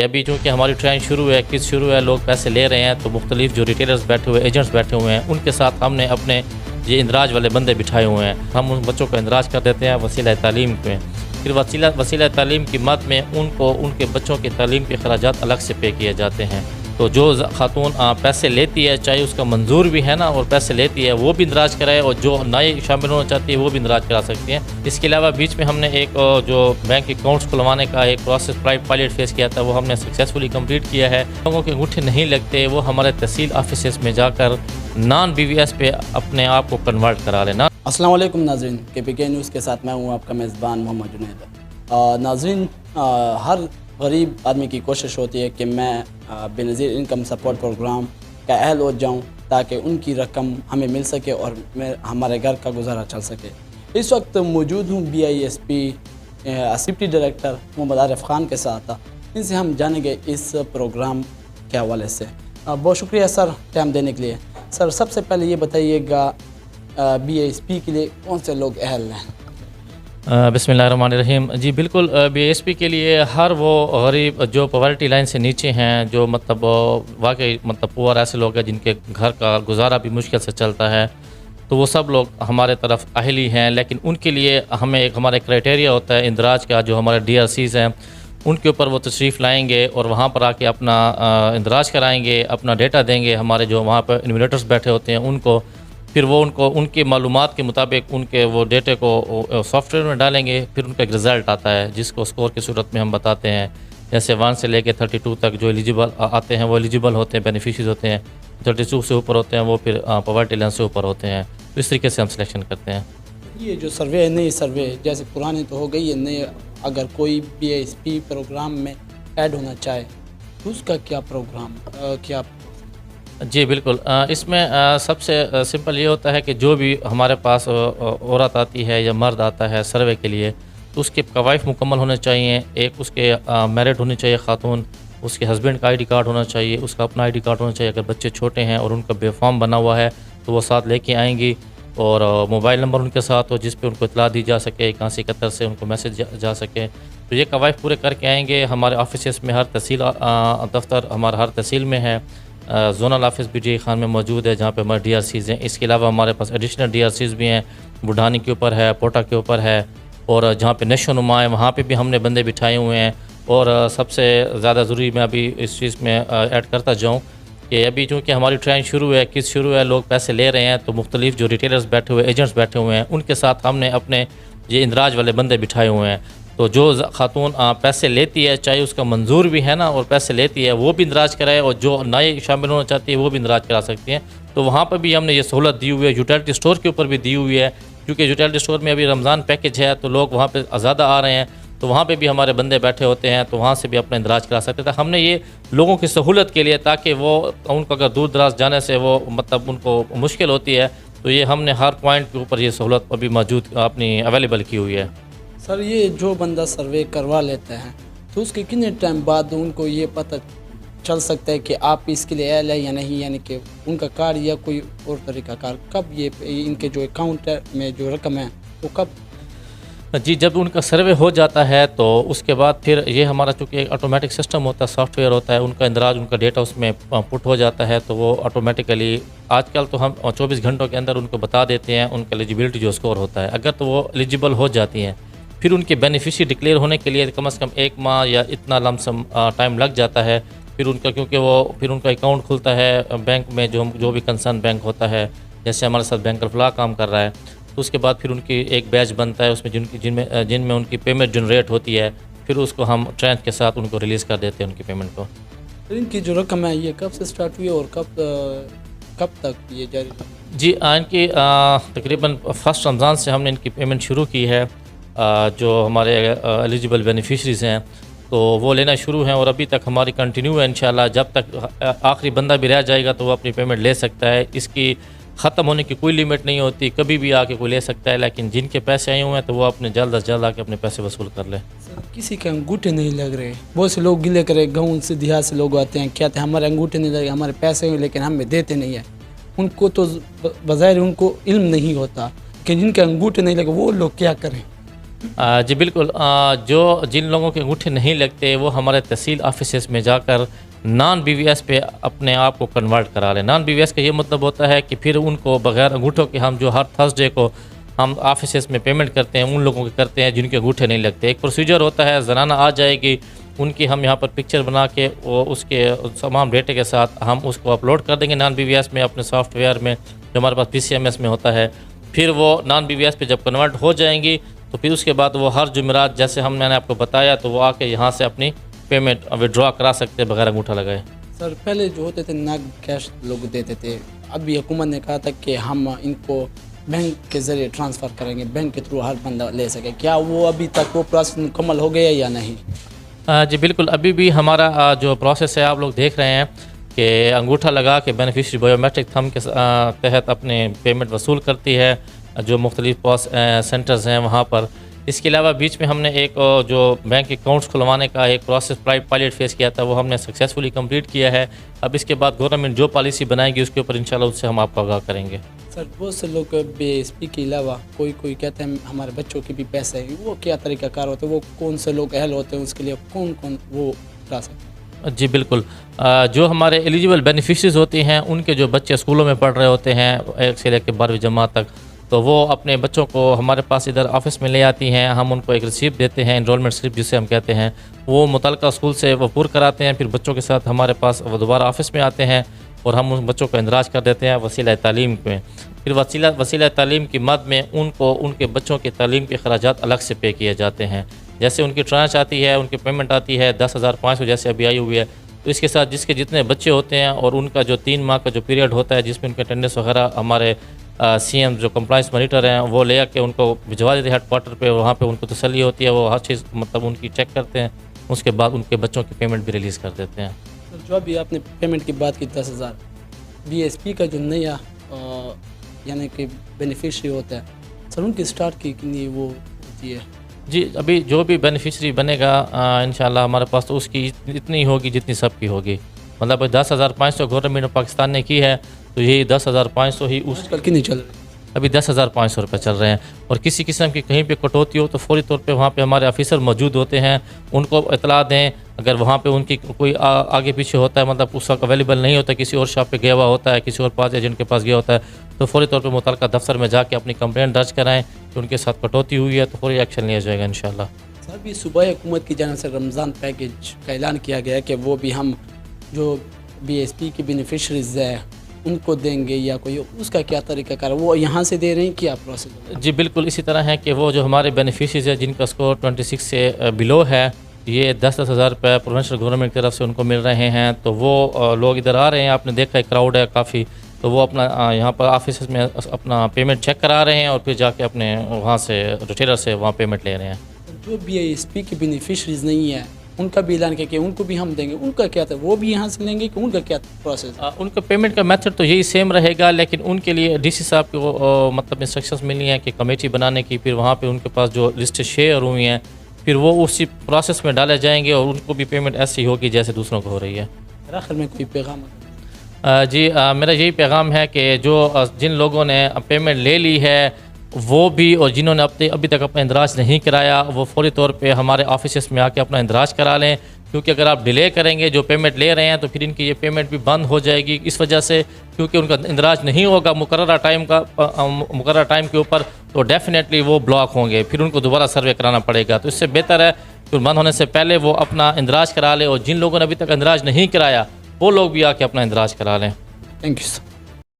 अभी चूँकि हमारी ट्रेन शुरू है, किस्त शुरू है, लोग पैसे ले रहे हैं, तो मुख्तलिफ जो रिटेलर्स बैठे हुए, एजेंट्स बैठे हुए हैं, उनके साथ हमने अपने ये इंदराज वाले बंदे बिठाए हुए हैं। हम उन बच्चों को इंदराज कर देते हैं वसीला तालीम में। फिर वसीला तालीम की मद में उनको उनके बच्चों की तालीम के अखराजात अलग से पे किए जाते हैं। तो जो खातून पैसे लेती है, चाहे उसका मंजूर भी है ना और पैसे लेती है, वो भी इंदराज कराए, और जो नए शामिल होना चाहती है वो भी इंदराज करा सकती हैं। इसके अलावा बीच में हमने एक जो बैंक अकाउंट्स खुलवाने का एक प्रोसेस पायलट फेस किया था, वो हमने सक्सेसफुली कंप्लीट किया है। लोगों के अंगूठे नहीं लगते, वो हमारे तहसील ऑफिस में जाकर नॉन BVS पे अपने आप को कन्वर्ट करा लेना। अस्सलाम वालेकुम नाज़रीन, KPK न्यूज़ के साथ मैं हूँ आपका मेज़बान मोहम्मद जुनैद। नाज़रीन, हर गरीब आदमी की कोशिश होती है कि मैं बेनज़ीर इनकम सपोर्ट प्रोग्राम का अहल हो जाऊँ ताकि उनकी रकम हमें मिल सके और हमारे घर का गुजारा चल सके। इस वक्त मौजूद हूँ BISP deputy director Mohammad Arif Khan के साथ। इनसे हम जानेंगे इस प्रोग्राम के हवाले से। बहुत शुक्रिया सर टाइम देने के लिए। सर, सबसे पहले ये बताइएगा BISP के लिए कौन से लोग अहल हैं? बिस्मिल्लाहिर्रहमानिर्रहीम। जी बिल्कुल, BISP के लिए हर वो गरीब जो पॉवर्टी लाइन से नीचे हैं, जो मतलब वाकई मतलब पुअर ऐसे लोग हैं जिनके घर का गुजारा भी मुश्किल से चलता है, तो वो सब लोग हमारे तरफ अहल ही हैं। लेकिन उनके लिए हमें एक हमारा क्राइटेरिया होता है इंदराज का, जो हमारे DRCs हैं उनके ऊपर वो तशरीफ़ लाएंगे और वहाँ पर आके अपना इंदराज कराएंगे, अपना डेटा देंगे हमारे जो वहाँ पर इन्वेस्टर्स बैठे होते हैं उनको। फिर वो उनको उनकी मालूमात के मुताबिक उनके वो डेटे को सॉफ्टवेयर में डालेंगे, फिर उनका एक रिज़ल्ट आता है जिसको स्कोर की सूरत में हम बताते हैं। जैसे 1 से लेके 32 तक जो एलिजिबल आते हैं वो एलिजिबल होते हैं, बेनिफिशरीज होते हैं। 32 से ऊपर होते हैं वो फिर पॉवर्टी लाइन से ऊपर होते हैं। तो इस तरीके से हम सिलेक्शन करते हैं। ये जो सर्वे है, नई सर्वे जैसे पुरानी तो हो गई है, नए अगर कोई BISP प्रोग्राम में ऐड होना चाहे तो उसका क्या प्रोग्राम क्या? जी बिल्कुल, इसमें सबसे सिंपल ये होता है कि जो भी हमारे पास औरत आती है या मर्द आता है सर्वे के लिए, तो उसके कवायद मुकम्मल होने चाहिए। एक उसके मैरिड होनी चाहिए खातून, उसके हस्बैंड का ID कार्ड होना चाहिए, उसका अपना ID कार्ड होना चाहिए। अगर बच्चे छोटे हैं और उनका बेफॉर्म बना हुआ है तो वो साथ लेके आएंगी, और मोबाइल नंबर उनके साथ हो जिस पे उनको इतला दी जा सके, 8171 से उनको मैसेज जा सके। तो ये कवायद पूरे करके आएंगे। हमारे ऑफिस में हर तहसील दफ्तर हमारा हर तहसील में है। जोनल ऑफिस भी DI खान में मौजूद है जहाँ पे हमारे DRCs हैं। इसके अलावा हमारे पास एडिशनल DRCs भी हैं, बुढ़ानी के ऊपर है, पोटा के ऊपर है, और जहाँ पे नशो नुमा है वहाँ पे भी हमने बंदे बिठाए हुए हैं। और सबसे ज़्यादा ज़रूरी मैं अभी इस चीज़ में ऐड करता जाऊँ कि अभी चूँकि हमारी ट्रेन शुरू है, किस्त शुरू है, लोग पैसे ले रहे हैं, तो मुख्तलिफ जो रिटेलर्स बैठे हुए, एजेंट्स बैठे हुए हैं, उनके साथ हमने अपने ये इंदराज वाले बंदे बिठाए हुए हैं। तो जो खातून पैसे लेती है, चाहे उसका मंजूर भी है ना और पैसे लेती है, वो भी इंदराज कराए, और जो नए शामिल होना चाहती है वो भी इंदराज करा सकती हैं। तो वहाँ पर भी हमने ये सहूलत दी हुई है। यूटिलिटी स्टोर के ऊपर भी दी हुई है, क्योंकि यूटिलिटी स्टोर में अभी रमज़ान पैकेज है तो लोग वहाँ पर ज़्यादा आ रहे हैं, तो वहाँ पे भी हमारे बंदे बैठे होते हैं, तो वहाँ से भी अपना इंदराज करा सकते थे। हमने ये लोगों की सहूलत के लिए, ताकि वो उनको अगर दूर दराज जाने से वो मतलब उनको मुश्किल होती है, तो ये हमने हर पॉइंट के ऊपर ये सहूलत अभी मौजूद अपनी अवेलेबल की हुई है। सर, ये जो बंदा सर्वे करवा लेता है तो उसके कितने टाइम बाद उनको ये पता चल सकता है कि आप इसके लिए अहल है या नहीं, यानी कि उनका कार्ड या कोई और तरीका कार कब ये इनके जो अकाउंट में जो रकम है वो कब? जी, जब उनका सर्वे हो जाता है तो उसके बाद फिर ये हमारा चूँकि एक ऑटोमेटिक सिस्टम होता है, सॉफ्टवेयर होता है, उनका इंदराज, उनका डेटा उसमें पुट हो जाता है, तो वो ऑटोमेटिकली आजकल तो हम 24 घंटों के अंदर उनको बता देते हैं उनका एलिजिबिलिटी जो स्कोर होता है। अगर तो वो एलिजिबल हो जाती हैं, फिर उनके बेनिफिशियरी डिक्लेयर होने के लिए कम से कम 1 माह या इतना लमसम टाइम लग जाता है। फिर उनका क्योंकि वो फिर उनका अकाउंट खुलता है बैंक में, जो भी कंसर्न बैंक होता है, जैसे हमारे साथ बैंक ऑफ लॉ काम कर रहा है, तो उसके बाद फिर उनकी एक बैच बनता है उसमें जिनमें उनकी पेमेंट जनरेट होती है, फिर उसको हम ट्रेंच के साथ उनको रिलीज़ कर देते हैं उनकी पेमेंट को। इनकी जो रकम है ये कब से स्टार्ट हुई और कब तक ये जारी? जी, इनकी तकरीबन फर्स्ट रमज़ान से हमने इनकी पेमेंट शुरू की है। जो हमारे एलिजिबल बेनिफिशरीज़ हैं तो वो लेना शुरू हैं, और अभी तक हमारी कंटिन्यू है इंशाल्लाह। जब तक आखिरी बंदा भी रह जाएगा तो वो अपनी पेमेंट ले सकता है। इसकी ख़त्म होने की कोई लिमिट नहीं होती, कभी भी आके कोई ले सकता है, लेकिन जिनके पैसे आए हुए हैं तो वो अपने जल्द अज जल्द आके अपने पैसे वसूल कर ले। किसी के अंगूठे नहीं लग रहे, बहुत से लोग गिले करे, गाँव से देहात से लोग आते हैं, कहते हैं हमारे अंगूठे नहीं लगे, हमारे पैसे हैं लेकिन हमें देते नहीं है। उनको तो बज़ाहिर उनको इल्म नहीं होता कि जिनके अंगूठे नहीं लगे वो लोग क्या करें। जी बिल्कुल, जो जिन लोगों के अंगूठे नहीं लगते वो हमारे तहसील ऑफिसेस में जाकर नॉन बीवीएस पे अपने आप को कन्वर्ट करा लें। नॉन बीवीएस का ये मतलब होता है कि फिर उनको बगैर अंगूठों के हम जो हर थर्सडे को हम ऑफिसेस में पेमेंट करते हैं उन लोगों के करते हैं जिनके अंगूठे नहीं लगते। एक प्रोसीजर होता है, ज़नाना आ जाएगी, उनकी हम यहाँ पर पिक्चर बना के वो उसके तमाम डेटे के साथ हम उसको अपलोड कर देंगे नॉन बीवीएस में अपने सॉफ्टवेयर में जो हमारे पास PCMS में होता है। फिर वो नॉन बीवीएस पे जब कन्वर्ट हो जाएंगी तो फिर उसके बाद वो हर जुमेरात जैसे मैंने आपको बताया तो वो आके यहाँ से अपनी पेमेंट विड्रॉ करा सकते हैं बगैर अंगूठा लगाए। सर पहले जो होते थे नगद कैश लोग देते थे, अभी हुकूमत ने कहा था कि हम इनको बैंक के ज़रिए ट्रांसफ़र करेंगे, बैंक के थ्रू हर बंदा ले सके। क्या वो अभी तक वो प्रोसेस मुकम्मल हो गया या नहीं? जी बिल्कुल, अभी भी हमारा जो प्रोसेस है आप लोग देख रहे हैं कि अंगूठा लगा के बेनिफिशरी बायोमेट्रिक थंब के तहत अपने पेमेंट वसूल करती है जो मुख्तलिफ पॉस सेंटर्स हैं वहाँ पर। इसके अलावा बीच में हमने एक जो बैंक अकाउंट्स खुलवाने का एक प्रोसेस पायलट फेस किया था वो हमने सक्सेसफुली कंप्लीट किया है। अब इसके बाद गवर्नमेंट जो पॉलिसी बनाएगी उसके ऊपर इंशाल्लाह उससे हम आपको आगाह करेंगे। सर बहुत से लोग BSP के अलावा कोई कहते हैं हमारे बच्चों के भी पैसे हैं, वो क्या तरीक़ाकार होते हैं, वो कौन से लोग अहल होते हैं उसके लिए, कौन कौन वो करा सकते हैं? जी बिल्कुल, जो हमारे एलिजिबल बेनिफिशरीज होते हैं उनके जो बच्चे स्कूलों में पढ़ रहे होते हैं 1 से लेकर 12वीं जमात तक, तो वो अपने बच्चों को हमारे पास इधर ऑफिस में ले आती हैं। हम उनको एक रिसीप्ट देते हैं, इनरोलमेंट स्लिप जिसे हम कहते हैं, वो मुतल्लिका स्कूल से वो पूर कराते हैं। फिर बच्चों के साथ हमारे पास वो दोबारा ऑफिस में आते हैं और हम उन बच्चों को इंदराज कर देते हैं वसीला तालीम में। फिर वसीला तालीम की मद में उनको उनके बच्चों के तालीम के अखराजात अलग से पे किए जाते हैं। जैसे उनकी ट्रांच आती है, उनकी पेमेंट आती है 10,500 जैसे अभी आई हुई है, तो इसके साथ जिसके जितने बच्चे होते हैं और उनका जो 3 माह का जो पीरियड होता है जिसमें उनके अटेंडेंस वगैरह हमारे CM जो कंप्लाइंस मॉनिटर हैं वो ले आके उनको भिजवा देते हैं हेडक्वार्टर पे। वहाँ पे उनको तसल्ली होती है, वो हर चीज़ मतलब उनकी चेक करते हैं, उसके बाद उनके बच्चों की पेमेंट भी रिलीज़ कर देते हैं। सर जो अभी आपने पेमेंट की बात की 10,000, BSP का जो नया यानी कि बेनिफिशरी होता है सर उनकी स्टार्ट की कितनी वो होती है? जी अभी जो भी बेनिफिशरी बनेगा इंशाल्लाह हमारे पास तो उसकी इतनी होगी जितनी सबकी होगी। मतलब 10,500 गवर्नमेंट पाकिस्तान ने की है तो यही 10,500 ही उस आजकल कितनी चल रही है? अभी 10,500 रुपये चल रहे हैं। और किसी किस्म की कहीं पे कटौती हो तो फौरी तौर पे वहाँ पे हमारे ऑफिसर मौजूद होते हैं, उनको इतला दें। अगर वहाँ पे उनकी कोई आगे पीछे होता है, मतलब उस वक्त अवेलेबल नहीं होता, किसी और शॉप पे गया हुआ होता है, किसी और पास एजेंट के पास गया होता है, तो फौरी तौर पे मुतल्लिका दफ्तर में जाके अपनी कंप्लेंट दर्ज कराएँ कि उनके साथ कटौती हुई है तो फौरी एक्शन लिया जाएगा इंशाल्लाह। सर अभी सुबह हुकूमत की जानिब से रमज़ान पैकेज का ऐलान किया गया है कि वो भी हम जो BSP की बेनिफिशरीज है उनको देंगे या कोई उसका क्या तरीका कर वो यहाँ से दे रहे हैं, क्या प्रोसेस? जी बिल्कुल इसी तरह है कि वो जो हमारे बेनिफिशरीज है जिनका स्कोर 26 से बिलो है, ये 10-10 हज़ार रुपये प्रोविंशियल गवर्नमेंट की तरफ से उनको मिल रहे हैं। तो वो लोग इधर आ रहे हैं, आपने देखा है क्राउड है काफ़ी, तो वो अपना यहाँ पर ऑफिस में अपना पेमेंट चेक करा रहे हैं और फिर जाके अपने वहाँ से रिटेलर से वहाँ पेमेंट ले रहे हैं। जो BSP की बेनिफिशरीज नहीं है उनका भी ऐलान किया कि उनको भी हम देंगे, उनका क्या था, वो भी यहाँ से लेंगे कि उनका क्या प्रोसेस? उनका पेमेंट का मेथड तो यही सेम रहेगा, लेकिन उनके लिए DC साहब को मतलब इंस्ट्रक्शंस मिली हैं कि कमेटी बनाने की, फिर वहाँ पे उनके पास जो लिस्ट शेयर हुई हैं फिर वो उसी प्रोसेस में डाले जाएंगे और उनको भी पेमेंट ऐसी होगी जैसे दूसरों को हो रही है। आखिर में कोई पैगाम? जी मेरा यही पैगाम है कि जो जिन लोगों ने पेमेंट ले ली है वो भी और जिन्होंने अभी तक अपना इंदराज नहीं कराया वो फौरी तौर पे हमारे ऑफिस में आके अपना इंदराज करा लें, क्योंकि अगर आप डिले करेंगे जो पेमेंट ले रहे हैं तो फिर इनकी ये पेमेंट भी बंद हो जाएगी इस वजह से, क्योंकि उनका इंदराज नहीं होगा मुकर्रर टाइम के ऊपर, तो डेफिनेटली वो ब्लॉक होंगे, फिर उनको दोबारा सर्वे कराना पड़ेगा। तो इससे बेहतर है कि बंद होने से पहले वो अपना इंदराज करा लें और जिन लोगों ने अभी तक इंदराज नहीं कराया वो लोग भी आके अपना इंदराज करा लें। Thank you sir.